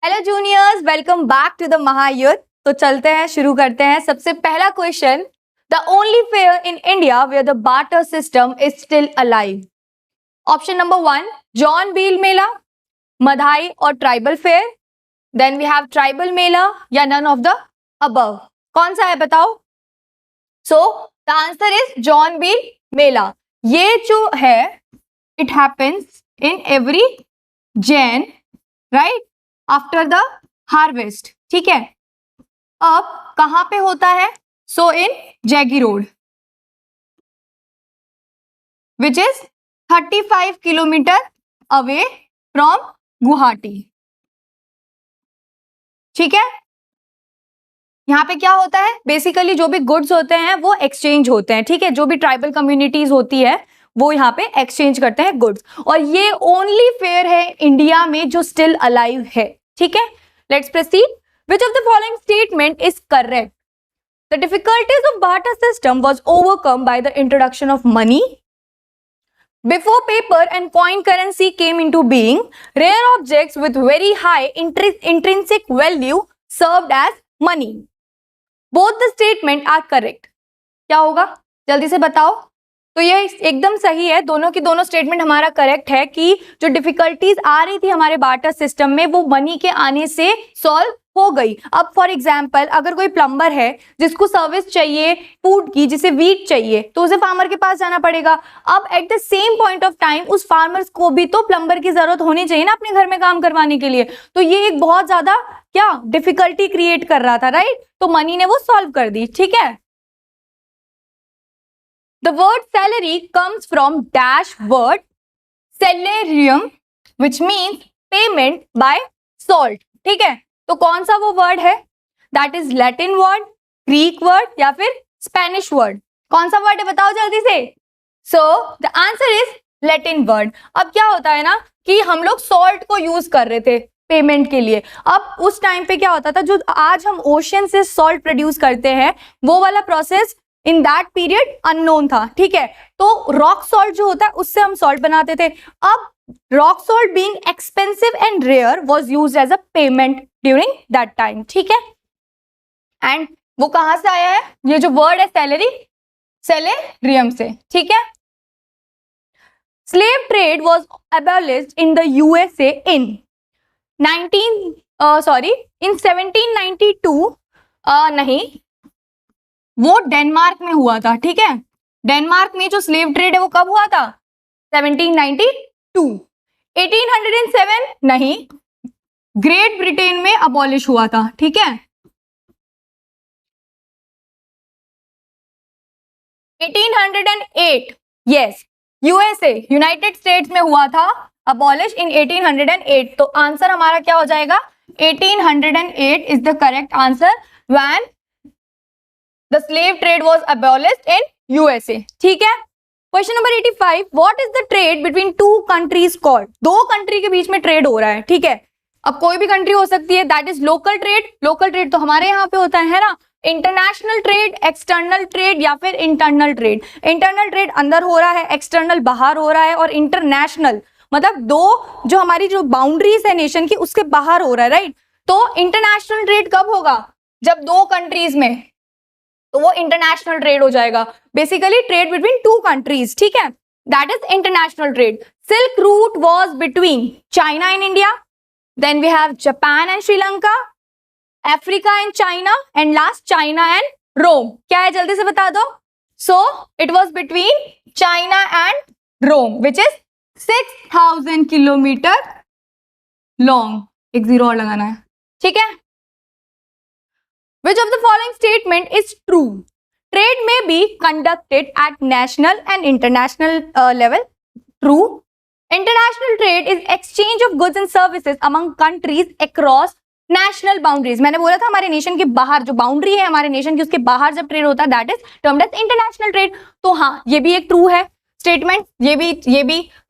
Hello juniors, welcome back to the महायुद्ध। तो चलते हैं, शुरू करते हैं। सबसे पहला question, the only fair in India where the barter system is still alive. Option number 1 Jonbeel Mela, Madhai और tribal fair, then we have tribal Mela या नन ऑफ द अबव। कौन सा है बताओ? So the answer is Jonbeel Mela. ये जो है it happens in every Jan, right, after the harvest. ठीक है, अब कहां पे होता है? So in Jagiroad which is 35 kilometre away from Guwahati. ठीक है, यहाँ पे क्या होता है? बेसिकली जो भी गुड्स होते हैं वो एक्सचेंज होते हैं। ठीक है, जो भी ट्राइबल कम्युनिटीज होती है वो यहाँ पे एक्सचेंज करते हैं गुड्स, और ये ओनली फेयर है इंडिया में जो स्टिल अलाइव है। ठीक है, let's proceed. Which of the following statement is correct? The difficulties of barter system was overcome by the introduction of money. Before paper and coin currency came into being, rare objects with very high intrinsic value served as money. Both the statement are correct. क्या होगा जल्दी से बताओ। तो ये एकदम सही है, दोनों की दोनों स्टेटमेंट हमारा करेक्ट है कि जो डिफिकल्टीज आ रही थी हमारे बार्टर सिस्टम में वो मनी के आने से सॉल्व हो गई। अब फॉर एग्जाम्पल अगर कोई प्लम्बर है जिसको सर्विस चाहिए फूड की, जिसे वीट चाहिए, तो उसे फार्मर के पास जाना पड़ेगा। अब at the same point of time उस फार्मर्स को भी तो प्लम्बर की जरूरत होनी चाहिए ना अपने घर में काम करवाने के लिए। तो ये एक बहुत ज्यादा क्या डिफिकल्टी क्रिएट कर रहा था, राइट? तो मनी ने वो सॉल्व कर दी। ठीक है, the word salary comes from dash word salarium which means payment by salt. ठीक है, तो कौन सा वो वर्ड है? That is Latin word, Greek word या फिर स्पेनिश वर्ड? कौन सा वर्ड है बताओ जल्दी से। सो the answer is Latin word. अब क्या होता है ना कि हम लोग सॉल्ट को यूज कर रहे थे पेमेंट के लिए। अब उस टाइम पे क्या होता था, जो आज हम ओशन से सॉल्ट प्रोड्यूस करते हैं वो वाला process in that period unknown था। ठीक है, तो रॉक सॉल्ट जो होता है उससे हम सॉल्ट बनाते थे। अब rock salt being expensive and rare was used as a payment during that time. ठीक है, एंड वो कहां से आया है? ये जो वर्ड है सैलरी, सैलेरियम से। ठीक है, slave trade was abolished in the USA in 1792 नहीं, वो डेनमार्क में हुआ था। ठीक है, डेनमार्क में जो स्लेव ट्रेड है वो कब हुआ था? 1792। 1807 नहीं, ग्रेट ब्रिटेन में अबॉलिश हुआ था। ठीक है, 1808 यस, यूएसए यूनाइटेड स्टेट्स में हुआ था अबॉलिश इन 1808। तो आंसर हमारा क्या हो जाएगा? 1808 is the correct answer when the slave trade was abolished in USA. ठीक है, question number 85, what is the trade between two countries called? दो कंट्री के बीच में ट्रेड हो रहा है। ठीक है, अब कोई भी कंट्री हो सकती है, that is local trade. Local trade तो हमारे यहाँ पे होता है ना। इंटरनेशनल ट्रेड, एक्सटर्नल ट्रेड या फिर इंटरनल ट्रेड। इंटरनल ट्रेड अंदर हो रहा है, एक्सटर्नल बाहर हो रहा है, और इंटरनेशनल मतलब दो जो हमारी जो बाउंड्रीज है नेशन की उसके बाहर हो रहा है, राइट? तो इंटरनेशनल ट्रेड कब होगा? जब दो कंट्रीज में, तो वो इंटरनेशनल ट्रेड हो जाएगा। Basically trade between two countries. ठीक है, that is international trade. Silk route was between China and India, then we have Japan and Sri Lanka, Africa and China, and last China and Rome. क्या है जल्दी से बता दो। So it was between China and Rome which is 6000 kilometre long. एक zero और लगाना है। ठीक है, which of the following statement is true? Trade may be conducted at national and international level. True. International trade is exchange of goods and services among countries across national boundaries. मैंने बोला था हमारे nation के बाहर जो boundary है हमारे nation की उसके बाहर जब ट्रेड होता है that is termed as international trade. तो हाँ, ये भी एक ट्रू है स्टेटमेंट, ये भी।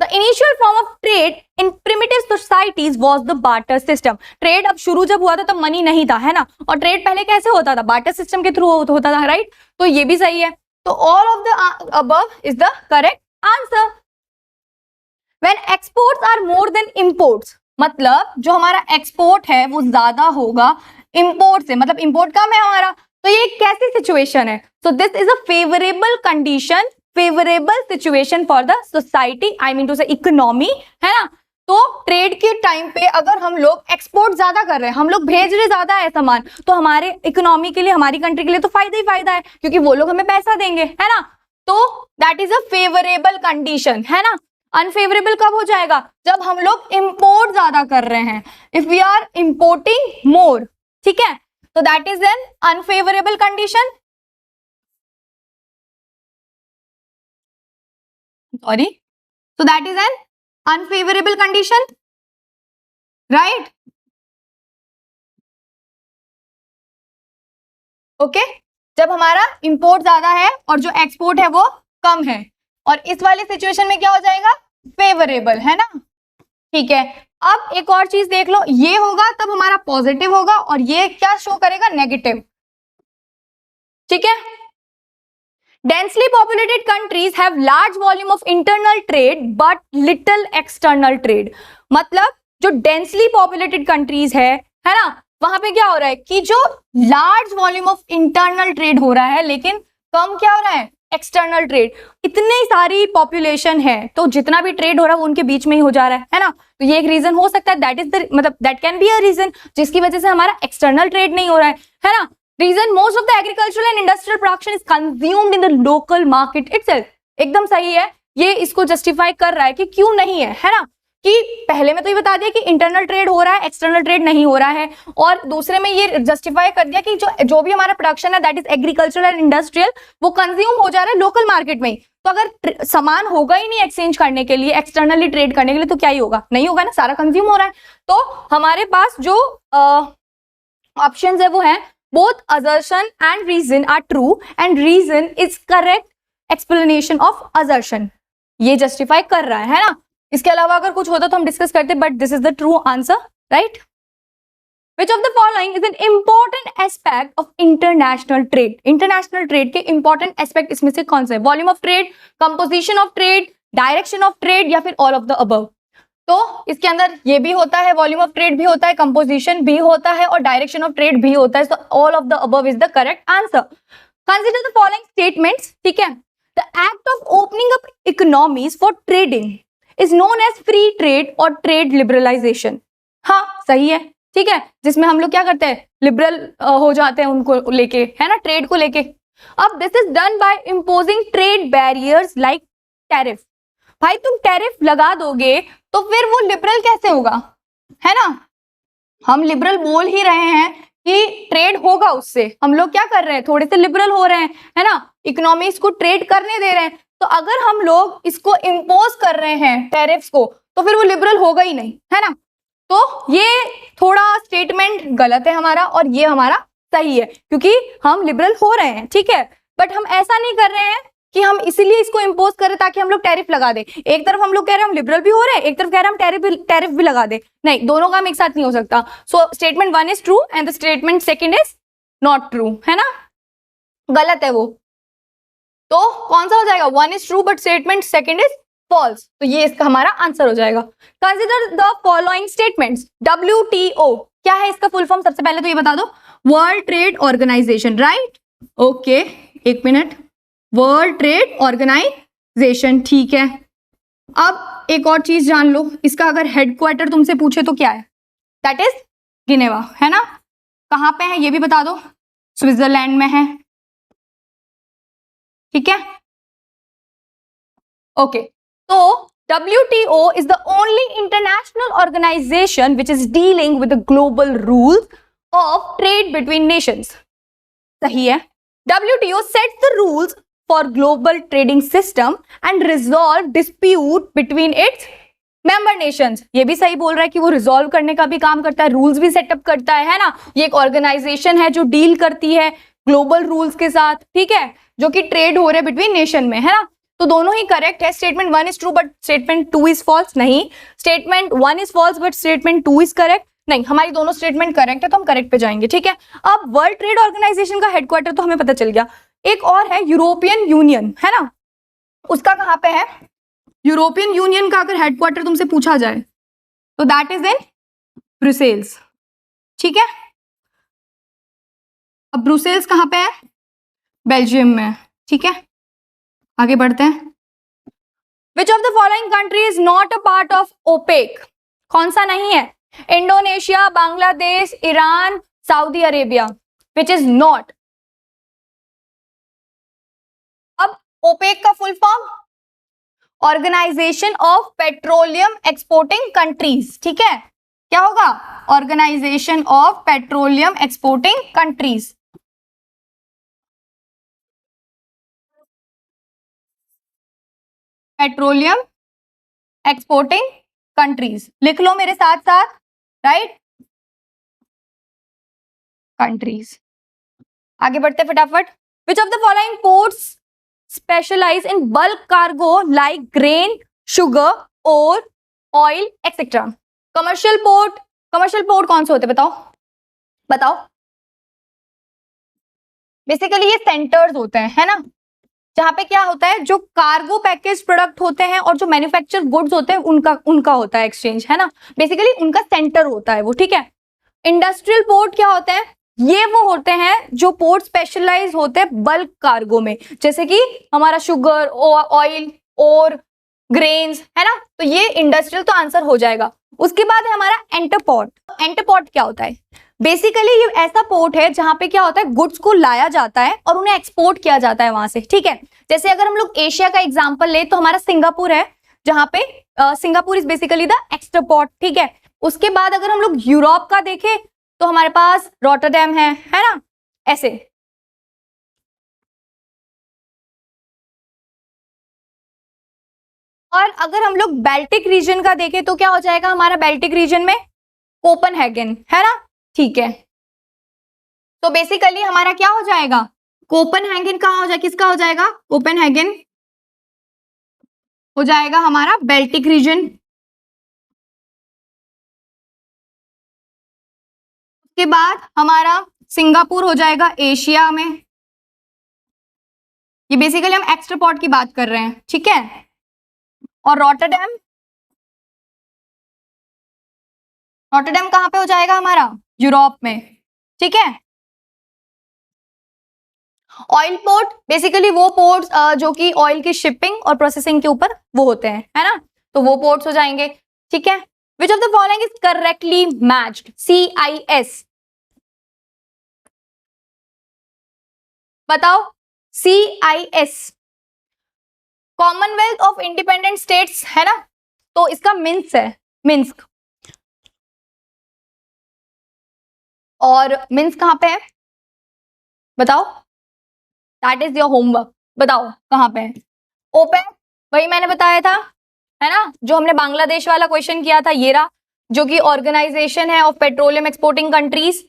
The initial form of trade in primitive societies was the barter system. Trade अब शुरू जब हुआ था तब मनी नहीं था, है ना? और ट्रेड पहले कैसे होता था? बार्टर सिस्टम के थ्रू होता था, राइट? तो ये भी सही है। तो all of the above is the correct answer. When exports are more than imports, मतलब जो हमारा एक्सपोर्ट है वो ज्यादा होगा इंपोर्ट से, मतलब इंपोर्ट कम है हमारा, तो ये कैसी सिचुएशन है? So this is a favourable condition, favourable situation for the society, I mean to say economy, है ना। तो ट्रेड के टाइम पे अगर हम लोग एक्सपोर्ट ज्यादा कर रहे हैं, हम लोग भेज रहे ज्यादा है सामान, तो हमारे इकोनॉमी के लिए, हमारी कंट्री के लिए तो फायदा ही फायदा है, क्योंकि वो लोग हमें पैसा देंगे, है ना। तो that is a favourable condition, है ना। अनफेवरेबल कब हो जाएगा? जब हम लोग इंपोर्ट ज्यादा कर रहे हैं, इफ वी आर इंपोर्टिंग मोर, ठीक है, तो that is an unfavourable condition, sorry, so that is an unfavorable condition, right? Okay, जब हमारा इंपोर्ट ज्यादा है और जो एक्सपोर्ट है वो कम है, और इस वाली सिचुएशन में क्या हो जाएगा? फेवरेबल, है ना। ठीक है, अब एक और चीज देख लो, ये होगा तब हमारा पॉजिटिव होगा और ये क्या शो करेगा? नेगेटिव, ठीक है। Densely populated countries have large volume of internal trade but little external trade. मतलब जो densely populated countries है ना, वहां पे क्या हो रहा है कि जो large volume of internal trade हो रहा है, लेकिन कम क्या हो रहा है? External trade. इतनी सारी पॉपुलेशन है तो जितना भी ट्रेड हो रहा है वो उनके बीच में ही हो जा रहा है ना। तो ये एक रीजन हो सकता है, दैट इज द, मतलब that can be a reason जिसकी वजह से हमारा एक्सटर्नल ट्रेड नहीं हो रहा है ना। Reason most of the agricultural and industrial production is consumed in the local market itself. एकदम सही है, ये इसको जस्टिफाई कर रहा है कि क्यों नहीं है ना, कि पहले में तो ये बता दिया कि इंटरनल ट्रेड हो रहा है, एक्सटर्नल ट्रेड नहीं हो रहा है, और दूसरे में ये जस्टिफाई कर दिया कि जो भी हमारा प्रोडक्शन है that is agricultural and industrial, वो कंज्यूम हो जा रहा है लोकल मार्केट में ही। तो अगर सामान होगा ही नहीं एक्सचेंज करने के लिए, एक्सटर्नली ट्रेड करने के लिए, तो क्या ही होगा? नहीं होगा ना, सारा कंज्यूम हो रहा है। तो हमारे पास जो ऑप्शन है वो है both assertion and reason are true and reason is correct explanation of assertion. ये justify कर रहा है ना। इसके अलावा अगर कुछ होता तो हम डिस्कस करते, but this is the true answer, right? Which of the following is an important aspect of international trade? International trade के important aspect इसमें से कौन सा है? Volume of trade, composition of trade, direction of trade, या फिर all of the above? तो इसके अंदर ये भी होता है, वॉल्यूम ऑफ ट्रेड भी होता है, कंपोजिशन भी होता है और डायरेक्शन ऑफ ट्रेड भी होता है। So all of the above is the correct answer. Consider the following statements, ठीक है। The act of opening up economies for trading is known as free trade और ट्रेड लिबरलाइजेशन। हाँ सही है, ठीक है, जिसमें हम लोग क्या करते हैं? लिबरल हो जाते हैं उनको लेके, है ना, ट्रेड को लेके। अब this is done by imposing trade barriers like tariff. भाई तुम टैरिफ लगा दोगे तो फिर वो लिबरल कैसे होगा, है ना। हम लिबरल बोल ही रहे हैं कि ट्रेड होगा उससे, हम लोग क्या कर रहे हैं? थोड़े से लिबरल हो रहे हैं, है ना, इकोनॉमीज को ट्रेड करने दे रहे हैं। तो अगर हम लोग इसको इम्पोज कर रहे हैं टैरिफ्स को, तो फिर वो लिबरल होगा ही नहीं, है ना। तो ये थोड़ा स्टेटमेंट गलत है हमारा और ये हमारा सही है, क्योंकि हम लिबरल हो रहे हैं, ठीक है, बट हम ऐसा नहीं कर रहे हैं कि हम इसीलिए इसको इम्पोज करें ताकि हम लोग टैरिफ लगा दें। एक तरफ हम लोग कह रहे हैं हम लिबरल भी हो रहे हैं, एक तरफ कह रहे हैं हम टैरिफ भी लगा दें, नहीं, दोनों काम एक साथ नहीं हो सकता। So statement 1 is true and the statement 2 is not true, है ना, गलत है वो। तो कौन सा हो जाएगा? 1 is true but statement 2 is false, तो ये इसका हमारा आंसर हो जाएगा। Consider the following statements. WTO क्या है इसका फुल फॉर्म? सबसे पहले तो ये बता दो, World Trade Organisation, right? Okay, एक मिनट, वर्ल्ड ट्रेड ऑर्गेनाइजेशन, ठीक है। अब एक और चीज जान लो, इसका अगर हेडक्वार्टर तुमसे पूछे तो क्या है? दैट इज जिनेवा, है ना। कहां पे है ये भी बता दो, स्विट्जरलैंड में है, ठीक है, ओके। तो WTO is the only international organization which is dealing with the global rules of trade between nations. सही है। WTO sets the rules for global trading system and resolve dispute between its member nations. ये भी सही बोल रहा है कि वो रिजॉल्व करने का भी काम करता है, रूल्स भी सेटअप करता है ना। ये एक ऑर्गेनाइजेशन है जो डील करती है ग्लोबल रूल्स के साथ, ठीक है, जो कि ट्रेड हो रहे बिटवीन नेशन में, है ना। तो दोनों ही करेक्ट है। Statement 1 is true but statement 2 is false, नहीं, statement 1 is false but statement 2 is correct, नहीं, हमारी दोनों स्टेटमेंट करेक्ट है तो हम करेक्ट पे जाएंगे, ठीक है। अब वर्ल्ड ट्रेड ऑर्गेनाइजेशन का हेडक्वार्टर तो हमें पता चल गया। एक और है यूरोपियन यूनियन, है ना, उसका कहाँ पे है? यूरोपियन यूनियन का अगर हेडक्वार्टर तुमसे पूछा जाए तो दैट इज इन ब्रुसेल्स, ठीक है। अब ब्रुसेल्स कहाँ पे है? बेल्जियम में, ठीक है। आगे बढ़ते हैं। Which of the following country is not a part of OPEC? कौन सा नहीं है? Indonesia, Bangladesh, Iran, Saudi Arabia. Which is not? अब ओपेक का full form Organisation of Petroleum Exporting Countries, ठीक है। क्या होगा? Organisation of Petroleum Exporting Countries. Petroleum Exporting Countries, लिख लो मेरे साथ साथ, राइट, कंट्रीज। आगे बढ़ते फटाफट। Which of the following ports specialise in bulk cargo like grain, sugar और oil etcetera? Commercial port, commercial port कौन से होते हैं बताओ? बताओ। बेसिकली ये सेंटर्स होते हैं, है ना, जहां पे क्या होता है, जो कार्गो पैकेज प्रोडक्ट होते हैं और जो मैन्युफैक्चर गुड्स होते हैं उनका होता है एक्सचेंज, है ना, बेसिकली उनका सेंटर होता है वो, ठीक है। इंडस्ट्रियल पोर्ट क्या होते हैं? ये वो होते हैं जो पोर्ट स्पेशलाइज होते हैं बल्क कार्गो में, जैसे कि हमारा शुगर, ऑयल और ग्रेन्स, है ना, तो ये इंडस्ट्रियल तो आंसर हो जाएगा। उसके बाद है हमारा एंटरपोर्ट। एंटरपोर्ट क्या होता है? बेसिकली ये ऐसा पोर्ट है जहां पे क्या होता है, गुड्स को लाया जाता है और उन्हें एक्सपोर्ट किया जाता है वहां से, ठीक है। जैसे अगर हम लोग एशिया का एग्जांपल ले तो हमारा सिंगापुर है, जहां पे Singapore is basically the export, ठीक है। उसके बाद अगर हम लोग यूरोप का देखें तो हमारे पास रॉटरडैम है ना, ऐसे। और अगर हम लोग बाल्टिक रीजन का देखें तो क्या हो जाएगा हमारा बाल्टिक रीजन में? कोपेनहेगन, है ना, ठीक है। तो बेसिकली हमारा क्या हो जाएगा? कोपेनहेगन कहाँ हो जाएगा, किसका हो जाएगा? कोपेनहेगन हो जाएगा हमारा बाल्टिक रीजन। उसके बाद हमारा सिंगापुर हो जाएगा एशिया में। ये बेसिकली हम एक्सपोर्ट की बात कर रहे हैं, ठीक है। और रॉटरडैम, रॉटरडैम कहाँ पे हो जाएगा हमारा? यूरोप में, ठीक है। ऑयल पोर्ट, बेसिकली वो पोर्ट्स जो कि ऑयल की शिपिंग और प्रोसेसिंग के ऊपर वो होते हैं, है ना, तो वो पोर्ट्स हो जाएंगे, ठीक है। विच of the following is correctly matched? CIS बताओ। CIS Commonwealth of independent states, है ना, तो इसका मिन्स है मिन्स्क। और मिन्स्क कहाँ पे है बताओ? दैट इज योर होमवर्क, बताओ कहाँ पे है? ओपेक, वही मैंने बताया था, है ना, जो हमने बांग्लादेश वाला क्वेश्चन किया था, ये रहा, जो कि ऑर्गेनाइजेशन है ऑफ पेट्रोलियम एक्सपोर्टिंग कंट्रीज,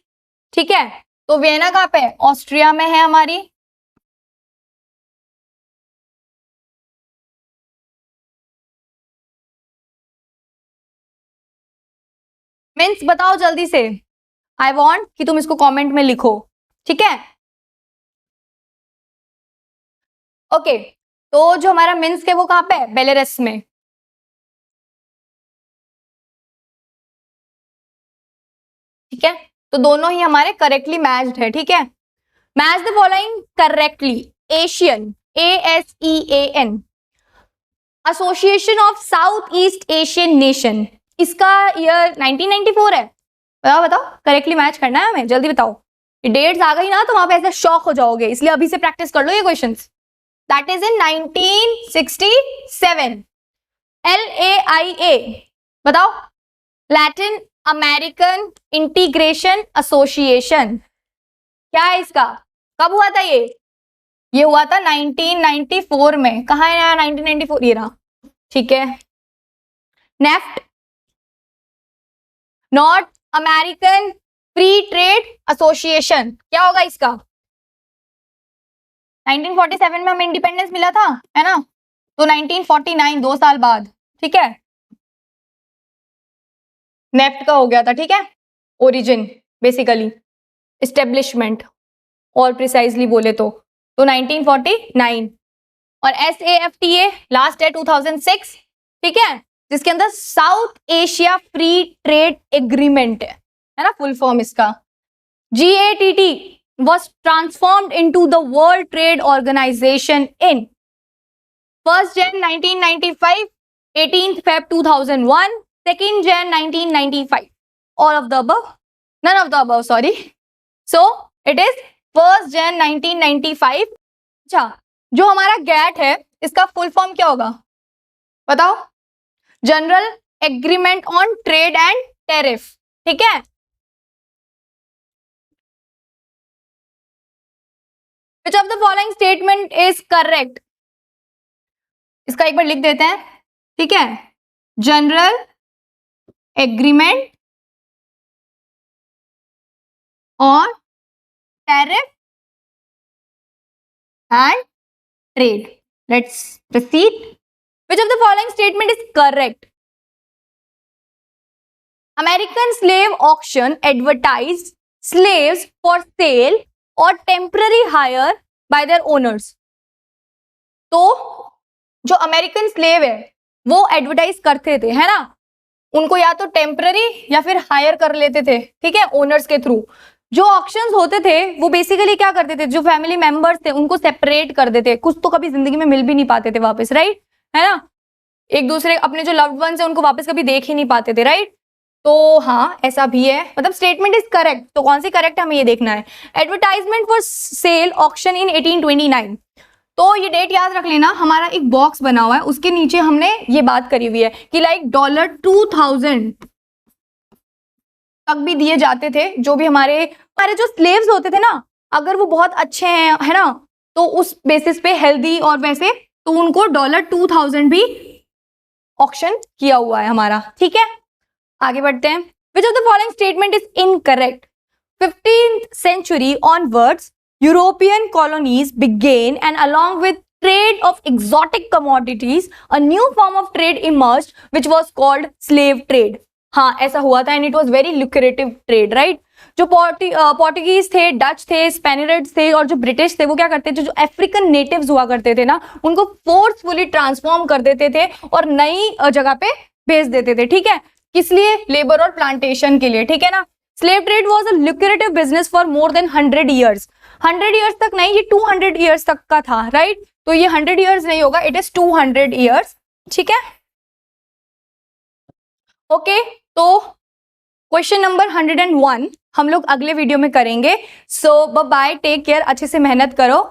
ठीक है। तो वियना कहाँ पे है? ऑस्ट्रिया में है हमारी। मीन्स बताओ जल्दी से, आई वॉन्ट कि तुम इसको कमेंट में लिखो, ठीक है। ओके, तो जो हमारा मिन्स्क है वो कहाँ पे है? बेलारूस में, ठीक है। तो दोनों ही हमारे करेक्टली मैच्ड है, ठीक है। Match the following correctly. Asian, ASEAN, association of south east Asian nation, इसका ईयर 1994 है। बताओ बताओ, करेक्टली मैच करना है हमें, जल्दी बताओ। ये डेट्स आ गई ना तो वहां पे ऐसे शॉक हो जाओगे, इसलिए अभी से प्रैक्टिस कर लो ये questions. That is in 1967। LAIA बताओ। लैटिन अमेरिकन इंटीग्रेशन एसोसिएशन, क्या है इसका? कब हुआ था ये हुआ था 1994 में। कहा है 1994? ये रहा, ठीक है। NEFT, north American free trade association, क्या होगा इसका? 1947 में हमें इंडिपेंडेंस मिला था, है ना, तो 1949 2 साल बाद, ठीक है, नेफ्ट का हो गया था, ठीक है। ओरिजिन बेसिकली एस्टेब्लिशमेंट और प्रिसाइजली बोले तो 1949। और SAFTA लास्ट है 2006, ठीक है। जिसके अंदर south Asia free trade agreement है ना फुल फॉर्म इसका। GATT was transformed into the World Trade Organization in 1st Jan 1995, 18th Feb 2001, 2nd Jan 1995. All of the above? None of the above, sorry. So it is 1st Jan 1995. अच्छा, जो हमारा GATT है इसका full form क्या होगा बताओ? General agreement on trade and tariff, ठीक है। Which of the following statement is correct? इसका एक बार लिख देते हैं, ठीक है। General agreement on tariff and trade. Let's proceed. Which of the following statement is correct? American slave auction advertised slaves for sale or temporary hire by their owners. तो जो American slave है वो एडवर्टाइज करते थे, है ना, उनको या तो टेम्पररी या फिर हायर कर लेते थे, ठीक है, ओनर्स के थ्रू। जो ऑक्शंस होते थे वो बेसिकली क्या करते थे, जो फैमिली मेंबर्स थे उनको सेपरेट कर देते, कुछ तो कभी जिंदगी में मिल भी नहीं पाते थे वापस, राइट, है ना, एक दूसरे अपने जो लव्ड वंस है उनको वापस कभी देख ही नहीं पाते थे, राइट। तो हाँ ऐसा भी है, मतलब स्टेटमेंट इज करेक्ट। तो कौन सी करेक्ट हमें ये देखना है। एडवर्टाइजमेंट फॉर सेल ऑक्शन इन 1829। तो ये डेट याद रख लेना, हमारा एक बॉक्स बना हुआ है उसके नीचे हमने ये बात करी हुई है कि लाइक $2000 तक भी दिए जाते थे। जो भी हमारे जो स्लेव्स होते थे ना, अगर वो बहुत अच्छे हैं, है ना, तो उस बेसिस पे हेल्दी और वैसे, तो उनको $2000 भी ऑक्शन किया हुआ है हमारा, ठीक है। आगे बढ़ते हैं। Which of the following statement is incorrect? 15th century onwards, European colonies began, and along with trade of exotic commodities, a new form of trade emerged, which was called slave trade. हाँ ऐसा हुआ था, and it was very lucrative trade, right? जो Portuguese थे, Dutch थे, स्पेनियर्ड्स थे और जो ब्रिटिश थे वो क्या करते थे, जो अफ्रीकन नेटिव्स हुआ करते थे ना, उनको फोर्सफुली ट्रांसफॉर्म कर देते थे और नई जगह पे भेज देते थे, ठीक है। किस लिए? लेबर और प्लांटेशन के लिए, ठीक है ना। Slave trade was a lucrative business for more than 100 years। 100 years तक नहीं, ये 200 years तक का था, राइट। तो ये 100 years नहीं होगा, इट इज 200 years, ठीक है। ओके, तो क्वेश्चन नंबर 101 हम लोग अगले वीडियो में करेंगे। सो बाय बाय, टेक केयर, अच्छे से मेहनत करो।